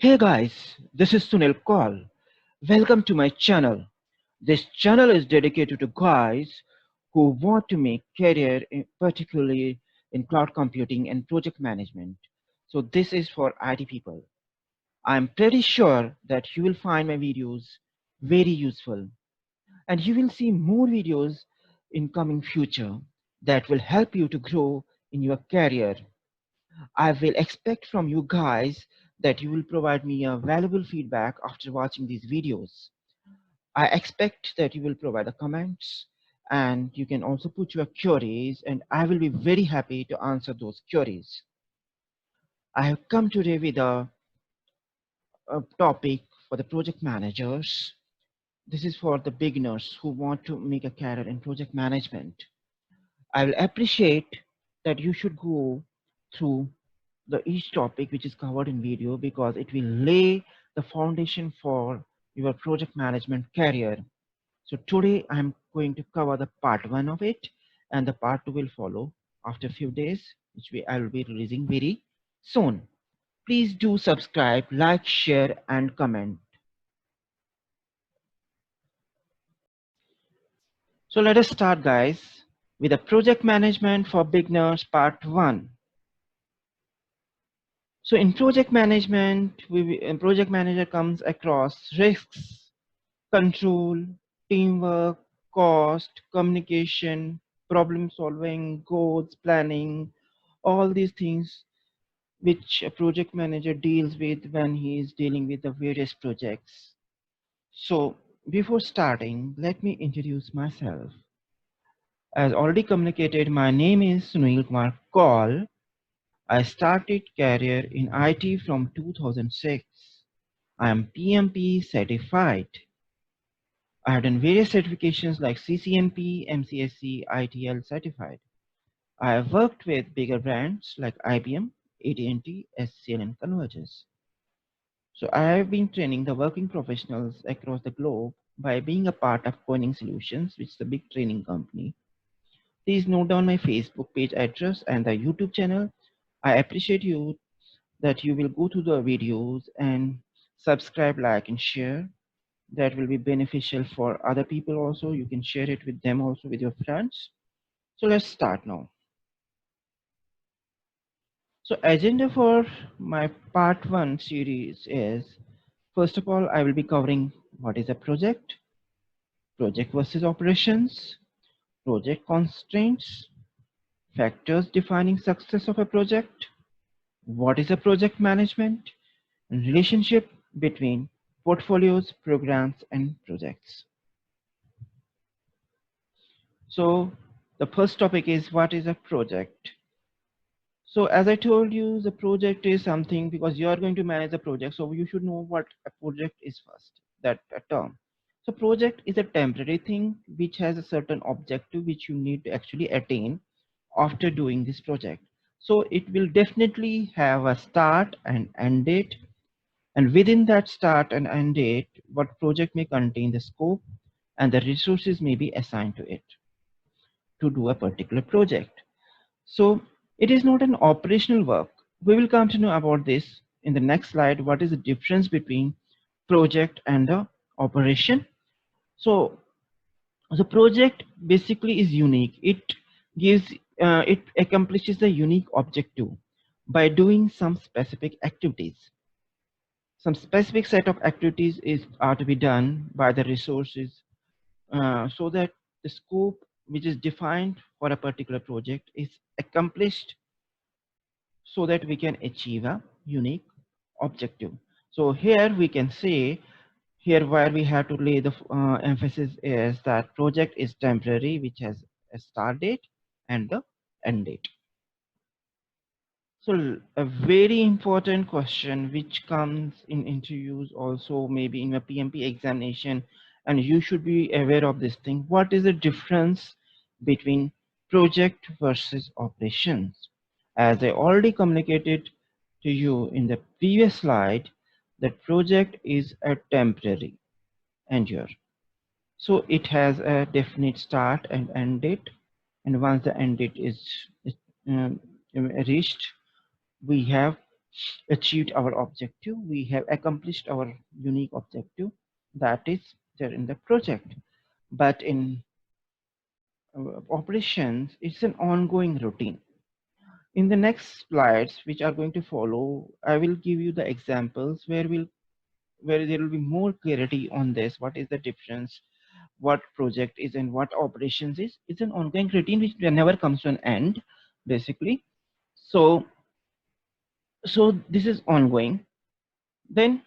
Hey guys, this is Sunil Koul. Welcome to my channel. This channel is dedicated to guys who want to make career particularly in cloud computing and project management. So this is for IT people. I'm pretty sure that you will find my videos very useful and you will see more videos in coming future that will help you to grow in your career. I will expect from you guys that you will provide me a valuable feedback after watching these videos. I expect that you will provide the comments and you can also put your queries and I will be very happy to answer those queries. I have come today with a topic for the project managers. This is for the beginners who want to make a career in project management. I will appreciate that you should go through the each topic which is covered in video because it will lay the foundation for your project management career. So today I'm going to cover the part 1 of it and the part 2 will follow after a few days which I will be releasing very soon. Please do subscribe, like, share and comment. So let us start guys with the project management for beginners part 1. So in project management, project manager comes across risks, control, teamwork, cost, communication, problem solving, goals, planning, all these things which a project manager deals with when he is dealing with the various projects. So before starting, let me introduce myself. As already communicated, my name is Sunil Koul. I started career in IT from 2006. I am PMP certified. I have done various certifications like CCNP, MCSC, ITL certified. I have worked with bigger brands like IBM, AT&T, SCL and Convergys. So I have been training the working professionals across the globe by being a part of Coining Solutions, which is a big training company. Please note down my Facebook page address and the YouTube channel. I appreciate you that you will go to the videos and subscribe, like and share. That will be beneficial for other people also. You can share it with them also with your friends. So let's start now. So agenda for my part 1 series is, first of all, I will be covering what is a project, project versus operations, project constraints, factors defining success of a project, what is a project management, and relationship between portfolios, programs, and projects. So the first topic is what is a project. So as I told you, the project is something because you are going to manage the project. So you should know what a project is first, that a term. So project is a temporary thing which has a certain objective which you need to actually attain after doing this project. So it will definitely have a start and end date. And within that start and end date, what project may contain the scope and the resources may be assigned to it to do a particular project. So it is not an operational work. We will come to know about this in the next slide. What is the difference between project and the operation? So the project basically is unique. It accomplishes the unique objective by doing some specific activities. Some specific set of activities are to be done by the resources so that the scope which is defined for a particular project is accomplished so that we can achieve a unique objective. So here we can say here where we have to lay the emphasis is that project is temporary, which has a start date and the end date. So a very important question which comes in interviews also maybe in a PMP examination, and you should be aware of this thing. What is the difference between project versus operations? As I already communicated to you in the previous slide, that project is a temporary endure. So it has a definite start and end date, and once the end date is um, reached, we have achieved our objective, we have accomplished our unique objective that is there in the project. But in operations, it's an ongoing routine. In the next slides, which are going to follow, I will give you the examples where there will be more clarity on this. What is the difference? What project is and what operations is? It's an ongoing routine which never comes to an end, basically. So, this is ongoing. Then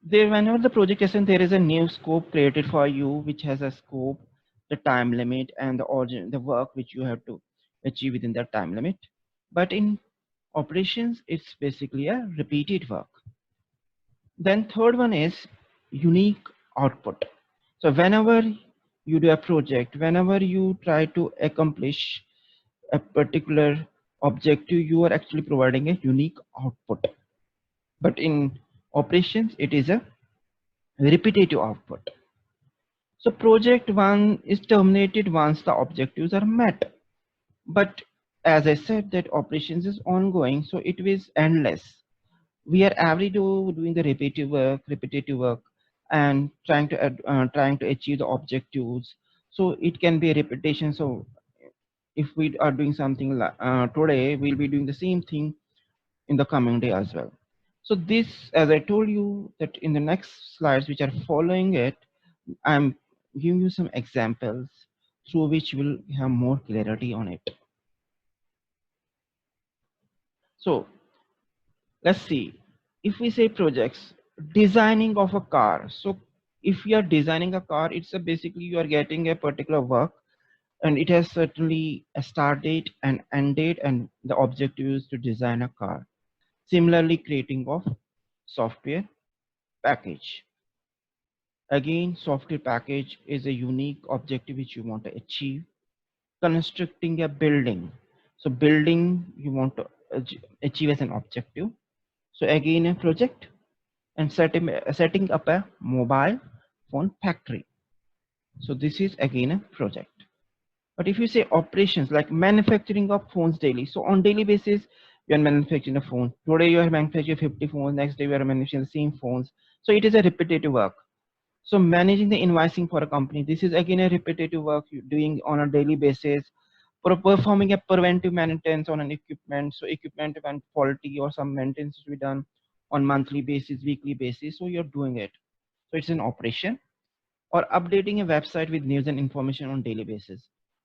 there, whenever the project is in, there is a new scope created for you, which has a scope, the time limit, and the origin, the work which you have to achieve within that time limit. But in operations, it's basically a repeated work. Then third one is unique output. So whenever you do a project, whenever you try to accomplish a particular objective, you are actually providing a unique output. But in operations, it is a repetitive output. So project one is terminated once the objectives are met. But as I said, that operations is ongoing, so it is endless. We are every day doing the repetitive work, and trying to achieve the objectives. So it can be a repetition. So if we are doing something today, we'll be doing the same thing in the coming day as well. So this, as I told you, that in the next slides which are following it, I'm giving you some examples through which we'll have more clarity on it. So let's see, if we say projects, designing of a car. So if you are designing a car, it's basically you are getting a particular work, and it has certainly a start date and end date, and the objective is to design a car. Similarly, creating of software package. Again, software package is a unique objective which you want to achieve. Constructing a building. So building you want to achieve as an objective. So again, a project. And setting up a mobile phone factory. So this is again a project. But if you say operations, like manufacturing of phones daily, so on daily basis you are manufacturing a phone. Today you are manufacturing 50 phones, next day you are manufacturing the same phones. So it is a repetitive work. So managing the invoicing for a company, this is again a repetitive work you're doing on a daily basis. For performing a preventive maintenance on an equipment, so equipment and faulty or some maintenance to be done on monthly basis, weekly basis, so you're doing it. So it's an operation. Or updating a website with news and information on daily basis.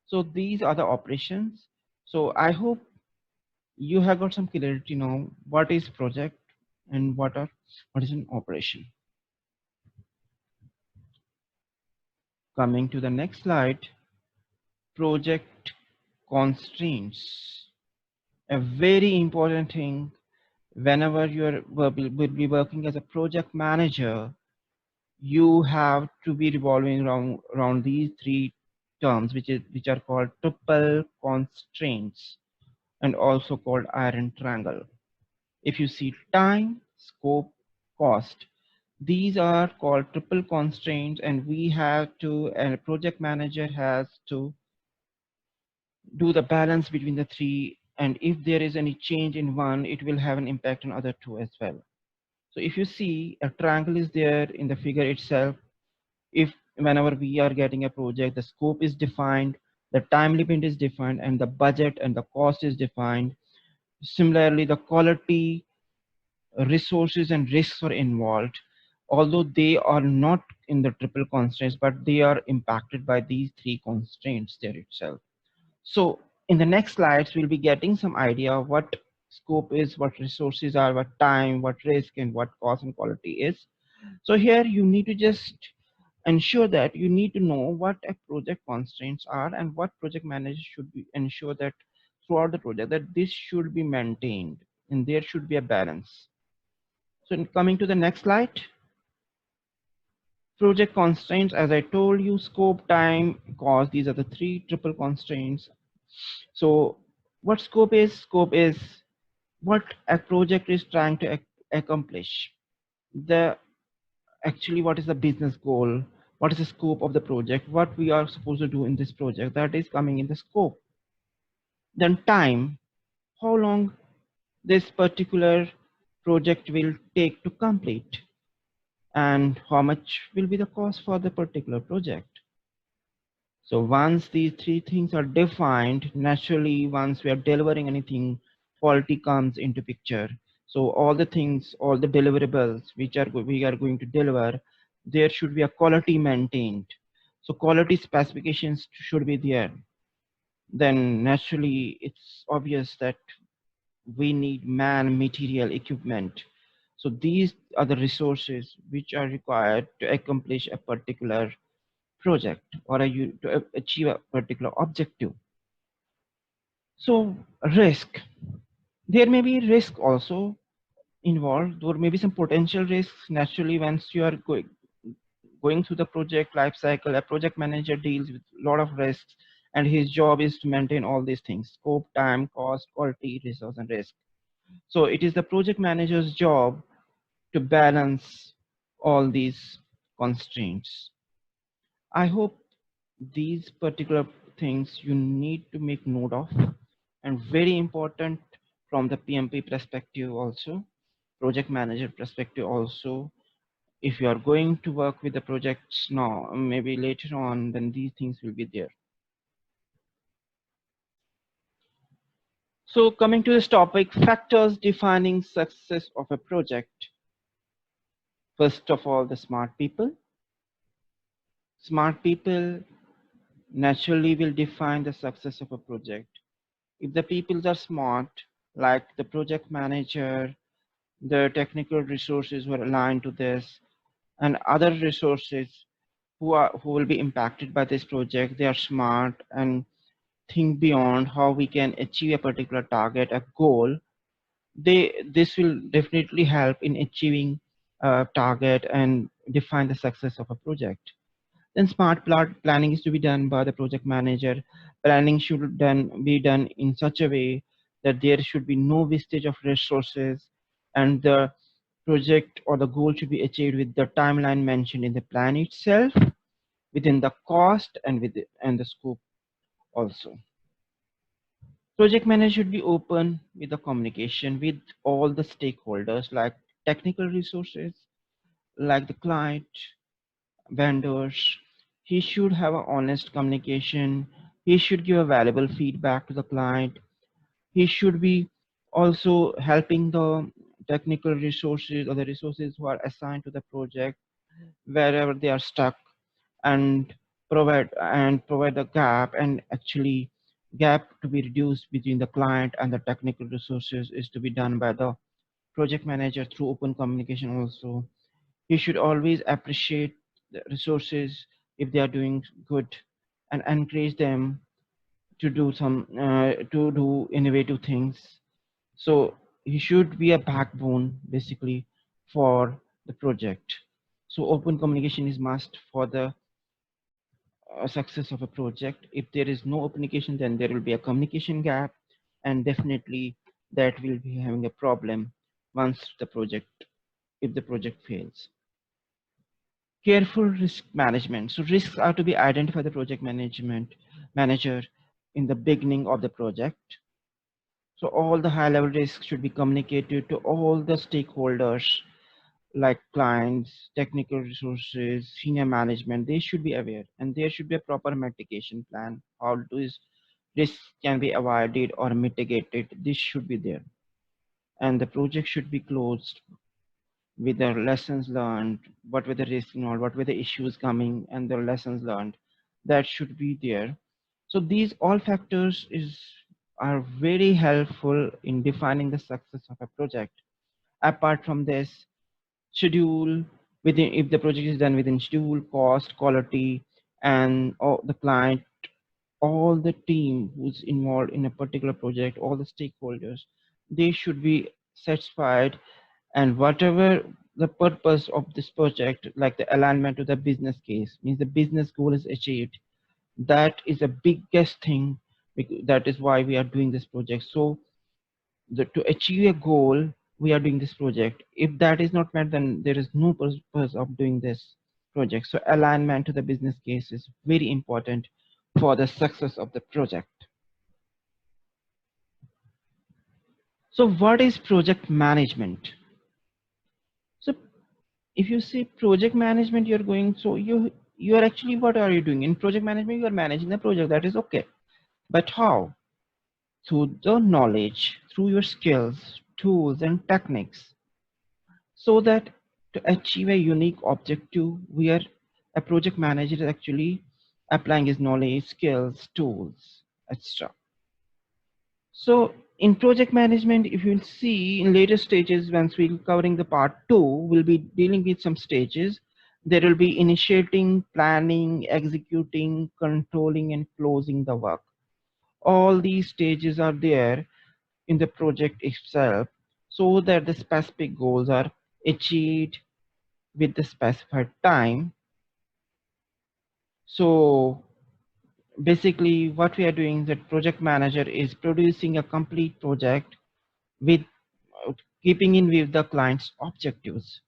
So these are the operations. So I hope you have got some clarity now what is project and what is an operation. Coming to the next slide, project constraints. A very important thing whenever will be working as a project manager, you have to be revolving around these three terms, which are called triple constraints and also called iron triangle. If you see time, scope, cost, these are called triple constraints, and a project manager has to do the balance between the three, and if there is any change in one, it will have an impact on other two as well. So if you see, a triangle is there in the figure itself. If whenever we are getting a project, the scope is defined, the time limit is defined, and the budget and the cost is defined. Similarly, the quality, resources and risks are involved, although they are not in the triple constraints, but they are impacted by these three constraints there itself. So in the next slides, we'll be getting some idea of what scope is, what resources are, what time, what risk, and what cost and quality is. So here you need to just ensure that you need to know what a project constraints are, and what project manager should be ensure that throughout the project that this should be maintained and there should be a balance. So coming to the next slide, project constraints, as I told you, scope, time, cost, these are the three triple constraints. So what scope is? Scope is what a project is trying to accomplish. The actually what is the business goal, what is the scope of the project, what we are supposed to do in this project, that is coming in the scope. Then time, how long this particular project will take to complete, and how much will be the cost for the particular project. So once these three things are defined, naturally, once we are delivering anything, quality comes into picture. So all the things, all the deliverables which we are going to deliver, there should be a quality maintained. So quality specifications should be there. Then naturally, it's obvious that we need man, material, equipment. So these are the resources which are required to accomplish a particular project or to achieve a particular objective. So risk, there may be risk also involved. There may be some potential risks. Naturally, once you are going through the project life cycle, a project manager deals with a lot of risks, and his job is to maintain all these things: scope, time, cost, quality, resource, and risk. So it is the project manager's job to balance all these constraints. I hope these particular things you need to make note of, and very important from the PMP perspective also, project manager perspective also. If you are going to work with the projects now, maybe later on, then these things will be there. So coming to this topic, factors defining success of a project. First of all, the smart people. Smart people naturally will define the success of a project. If the people are smart, like the project manager, the technical resources were aligned to this, and other resources who will be impacted by this project, they are smart and think beyond how we can achieve a particular target, a goal. This will definitely help in achieving a target and define the success of a project. Then smart planning is to be done by the project manager. Planning should be done in such a way that there should be no wastage of resources, and the project or the goal should be achieved with the timeline mentioned in the plan itself, within the cost and and the scope also. Project manager should be open with the communication with all the stakeholders, like technical resources, like the client, vendors. He should have an honest communication. He should give a valuable feedback to the client. He should be also helping the technical resources or the resources who are assigned to the project wherever they are stuck, and provide the gap, and actually gap to be reduced between the client and the technical resources is to be done by the project manager through open communication also. You should always appreciate the resources if they are doing good, and encourage them to do innovative things. So he should be a backbone basically for the project. So open communication is must for the success of a project. If there is no communication, then there will be a communication gap, and definitely that will be having a problem once the project, if the project fails. Careful risk management. So risks are to be identified by the project management manager in the beginning of the project. So all the high level risks should be communicated to all the stakeholders, like clients, technical resources, senior management. They should be aware, and there should be a proper mitigation plan. How these risks can be avoided or mitigated. This should be there, and the project should be closed with the lessons learned, what were the risks involved, what were the issues coming, and the lessons learned. That should be there. So these all factors are very helpful in defining the success of a project. Apart from this, schedule, within, if the project is done within schedule, cost, quality, and all the client, all the team who's involved in a particular project, all the stakeholders, they should be satisfied, and whatever the purpose of this project, like the alignment to the business case, means the business goal is achieved. That is the biggest thing. That is why we are doing this project. So to achieve a goal, we are doing this project. If that is not met, then there is no purpose of doing this project. So alignment to the business case is very important for the success of the project. So what is project management? So if you say project management, you're going, so you are actually, what are you doing in project management? You are managing the project, that is okay. But how? Through the knowledge, through your skills, tools and techniques, so that to achieve a unique objective where a project manager is actually applying his knowledge, skills, tools, etc. So in project management, if you'll see in later stages, once we're covering the part 2, we'll be dealing with some stages. There will be initiating, planning, executing, controlling and closing the work. All these stages are there in the project itself, so that the specific goals are achieved with the specified time. So basically what we are doing, that project manager is producing a complete project with keeping in with the client's objectives.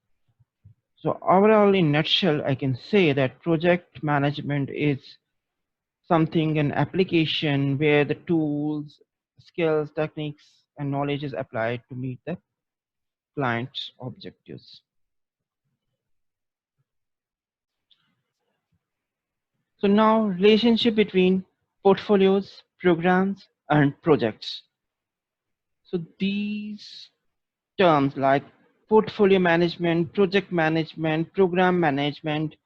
So overall, in nutshell, I can say that project management is something, an application where the tools, skills, techniques and knowledge is applied to meet the client's objectives. So now, relationship between portfolios, programs and projects. So these terms like portfolio management, project management, program management,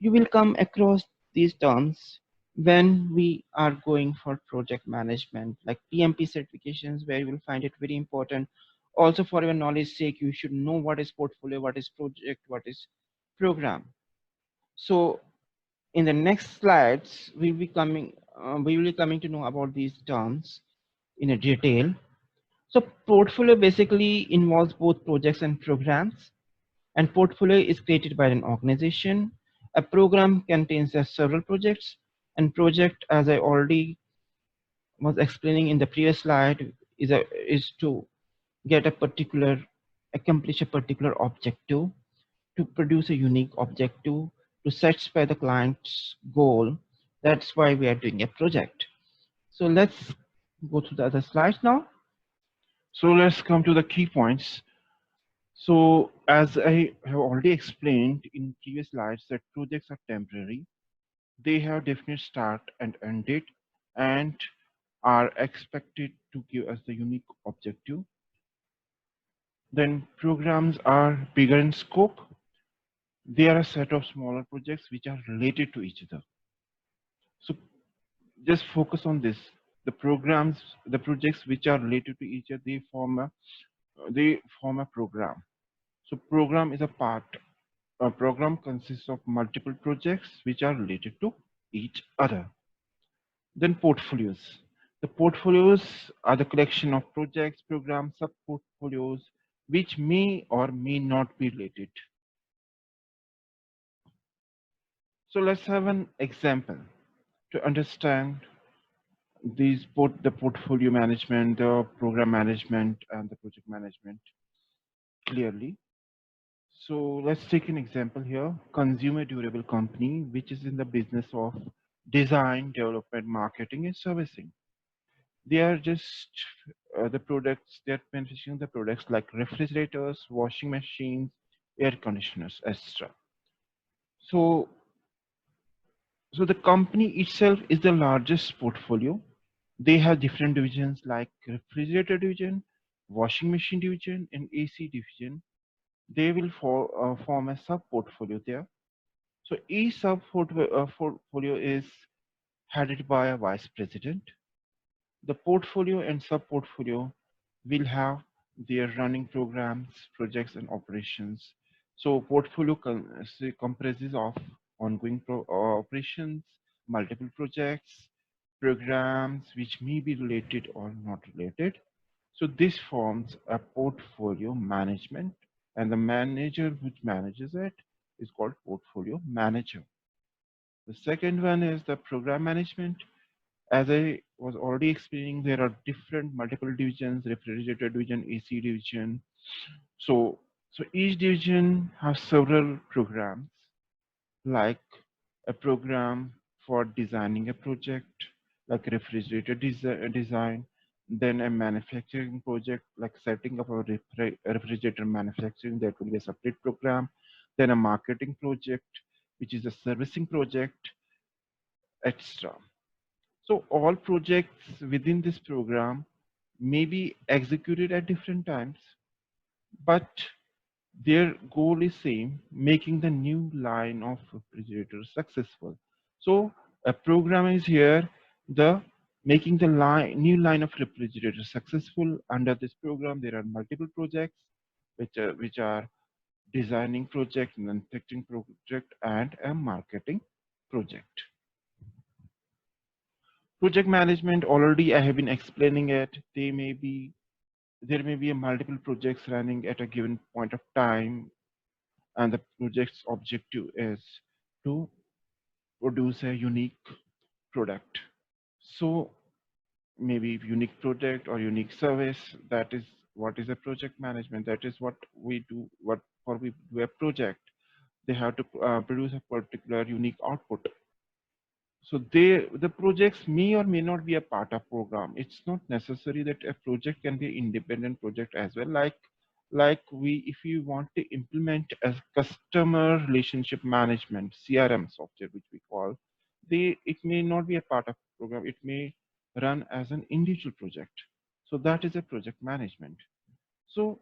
you will come across these terms when we are going for project management, like PMP certifications, where you will find it very important. Also, for your knowledge sake, you should know what is portfolio, what is project, what is program. So in the next slides, we will be coming to know about these terms in a detail. So portfolio basically involves both projects and programs, and portfolio is created by an organization. A program contains several projects, and project, as I already was explaining in the previous slide, is to get a particular, accomplish a particular objective, to produce a unique objective, to satisfy the client's goal. That's why we are doing a project. So let's go to the other slides now. So let's come to the key points. So as I have already explained in previous slides that projects are temporary. They have definite start and end date and are expected to give us the unique objective. Then programs are bigger in scope. They are a set of smaller projects which are related to each other. So just focus on this. The programs, the projects which are related to each other, they form a program. So program is a part. A program consists of multiple projects which are related to each other. Then portfolios. The portfolios are the collection of projects, programs, sub-portfolios, which may or may not be related. So let's have an example to understand the portfolio management, the program management, and the project management clearly. So let's take an example here. Consumer durable company, which is in the business of design, development, marketing, and servicing. They are just the products, they're manufacturing the products like refrigerators, washing machines, air conditioners, etc. So, so the company itself is the largest portfolio. They have different divisions like refrigerator division, washing machine division, and AC division. They will form a sub portfolio there. So each sub portfolio is headed by a vice president. The portfolio and sub-portfolio will have their running programs, projects, and operations. So portfolio comprises of ongoing operations, multiple projects, programs which may be related or not related. So this forms a portfolio management, and the manager which manages it is called portfolio manager. The second one is the program management. As I was already explaining, there are different multiple divisions, refrigerator division, AC division. So each division has several programs, like a program for designing a project, like refrigerator design. Then a manufacturing project like setting up a refrigerator manufacturing, that will be a separate program. Then a marketing project, which is a servicing project, etc. So all projects within this program may be executed at different times, but their goal is same, making the new line of refrigerators successful. So a program is here, the making the new line of refrigerators successful. Under this program, there are multiple projects, which are designing project, manufacturing project, and a marketing project. Project management, already I have been explaining it. There may be a multiple projects running at a given point of time, and the project's objective is to produce a unique product. So maybe unique product or unique service, that is what is a project management. That is what we do. What for we do a project, they have to produce a particular unique output. So the projects may or may not be a part of program. It's not necessary that a project can be an independent project as well. Like we, if you want to implement a customer relationship management CRM software, which we call, it may not be a part of program. It may run as an individual project. So that is a project management. So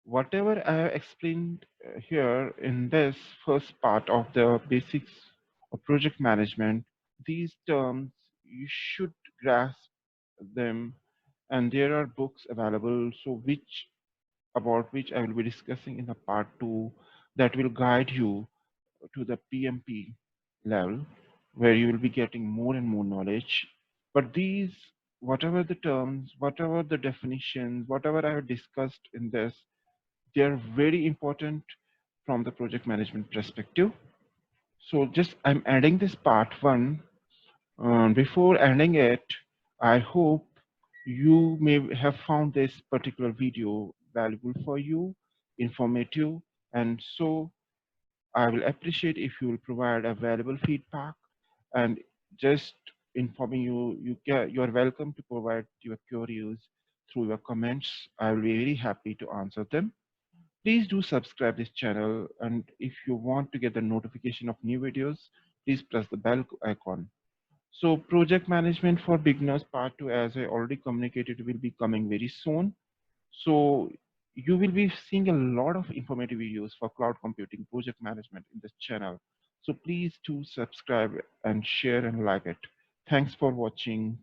whatever I have explained here in this first part of the basics of project management, these terms you should grasp them, and there are books available. So which about which I will be discussing in the part two, that will guide you to the PMP level, where you will be getting more and more knowledge. But these, whatever the terms, whatever the definitions, whatever I have discussed in this, they are very important from the project management perspective. So just I'm adding this part one. Before ending it, I hope you may have found this particular video valuable for you, informative, and so I will appreciate if you will provide a valuable feedback. And just informing you, you are welcome to provide your queries through your comments. I will be very happy to answer them. Please do subscribe this channel, and if you want to get the notification of new videos, please press the bell icon. So project management for beginners part 2, as I already communicated, will be coming very soon. So you will be seeing a lot of informative videos for cloud computing project management in this channel. So please do subscribe and share and like it. Thanks for watching.